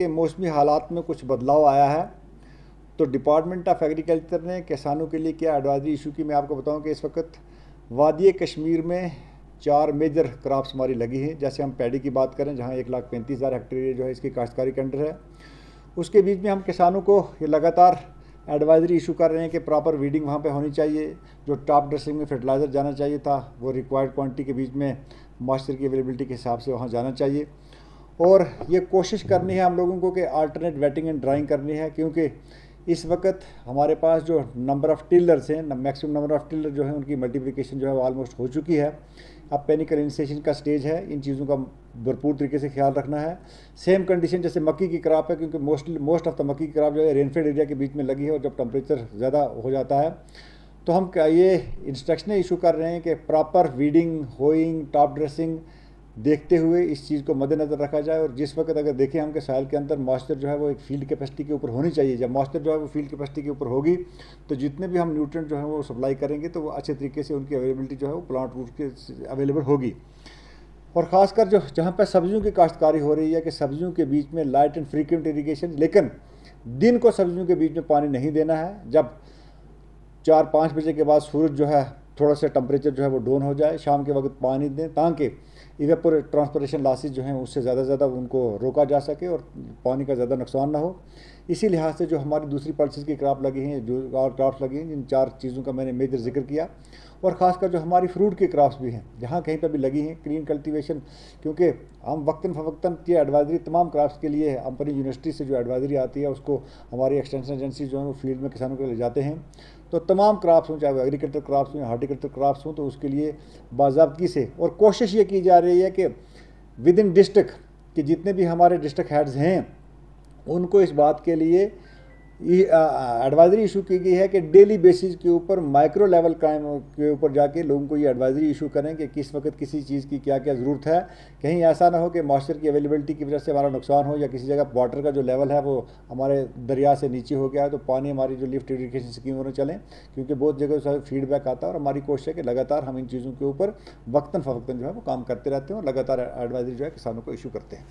के मौसमी हालात में कुछ बदलाव आया है, तो डिपार्टमेंट ऑफ एग्रीकल्चर ने किसानों के लिए क्या एडवाइजरी इशू की। मैं आपको बताऊं कि इस वक्त वादी कश्मीर में 4 मेजर क्रॉप्स हमारी लगी हैं। जैसे हम पैडी की बात करें, जहां 1,35,000 हेक्टेयर जो है इसकी काश्तकारी के अंडर है, उसके बीच में हम किसानों को ये लगातार एडवाइजरी इशू कर रहे हैं कि प्रॉपर वीडिंग वहाँ पे होनी चाहिए। जो टॉप ड्रेसिंग में फर्टिलाइज़र जाना चाहिए था, वो रिक्वायर्ड क्वांटिटी के बीच में मॉइस्चर की अवेलेबिलिटी के हिसाब से वहाँ जाना चाहिए। और ये कोशिश करनी है हम लोगों को कि अल्टरनेट वेटिंग एंड ड्राइंग करनी है, क्योंकि इस वक्त हमारे पास जो नंबर ऑफ़ टिलर्स हैं, मैक्सिमम नंबर ऑफ़ टिलर जो है उनकी मल्टीप्लिकेशन जो है वो ऑलमोस्ट हो चुकी है। अब पेनिकल इनिशिएशन का स्टेज है। इन चीज़ों का भरपूर तरीके से ख्याल रखना है। सेम कंडीशन जैसे मक्की की क्रॉप है, क्योंकि मोस्ट ऑफ द मक्की की क्रॉप जो है रेनफेड एरिया के बीच में लगी है, और जब टेम्परेचर ज़्यादा हो जाता है तो हम ये इंस्ट्रक्शनें इशू कर रहे हैं कि proper weeding, hoeing, top dressing देखते हुए इस चीज़ को मद्देनज़र रखा जाए। और जिस वक्त अगर देखें हम कि साल के अंदर मॉइस्चर जो है वो एक फील्ड कैपेसिटी के ऊपर होनी चाहिए, जब मॉइस्चर जो है वो फील्ड कैपेसिटी के ऊपर होगी तो जितने भी हम न्यूट्रिएंट जो है वो सप्लाई करेंगे तो वो अच्छे तरीके से उनकी अवेलेबिलिटी जो है वो प्लांट रूट के अवेलेबल होगी। और ख़ासकर जो जहाँ पर सब्जियों की काश्तकारी हो रही है कि सब्जियों के बीच में लाइट एंड फ्रीक्वेंट इरीगेशन, लेकिन दिन को सब्जियों के बीच में पानी नहीं देना है। जब 4-5 बजे के बाद सूरज जो है थोड़ा सा टेम्परेचर जो है वो डाउन हो जाए, शाम के वक्त पानी दें ताकि इवेपोरेट ट्रांसपोरेशन लॉसेज जो हैं उससे ज़्यादा उनको रोका जा सके और पानी का ज़्यादा नुकसान ना हो। इसी लिहाज से जो हमारी दूसरी पल्सेस की क्रॉप लगी हैं, जो और क्रॉप्स लगी हैं, जिन 4 चीज़ों का मैंने मेजर जिक्र किया, और ख़ासकर जो हमारी फ्रूट की क्रॉप्स भी हैं जहाँ कहीं पर भी लगी हैं, क्लीन कल्टीवेशन, क्योंकि हम वक्तन फ़वक्तन की एडवाइजरी तमाम क्रॉप्स के लिए अपनी यूनिवर्सिटी से जो एडवाइजरी आती है उसको हमारी एक्सटेंशन एजेंसी जो है वो फील्ड में किसानों को ले जाते हैं। तो तमाम क्रॉप्स हों, चाहे वो एग्रीकल्चर क्रॉप्स हों, हार्टिकल्चर क्रॉप्स हों, तो उसके लिए बाज़ाब्तगी से और कोशिश ये की जा रही है कि विद इन डिस्ट्रिक्ट कि जितने भी हमारे डिस्ट्रिक्ट हेड्स हैं उनको इस बात के लिए एडवाइजरी इशू की गई है कि डेली बेसिस के ऊपर माइक्रो लेवल क्राइम के ऊपर जाके लोगों को ये एडवाइजरी इशू करें कि किस वक्त किसी चीज़ की क्या क्या ज़रूरत है। कहीं ऐसा ना हो कि मॉइस्चर की अवेलेबिलिटी की वजह से हमारा नुकसान हो, या किसी जगह वाटर का जो लेवल है वो हमारे दरिया से नीचे हो गया है तो पानी हमारी जो लिफ्ट इरीगेशन स्कीम में चलें, क्योंकि बहुत जगह फीडबैक आता है। और हमारी कोशिश है कि लगातार हम इन चीज़ों के ऊपर वक्तन फ़वक्तन जो है वो काम करते रहते हैं और लगातार एडवाइजरी जो है किसानों को इशू करते हैं।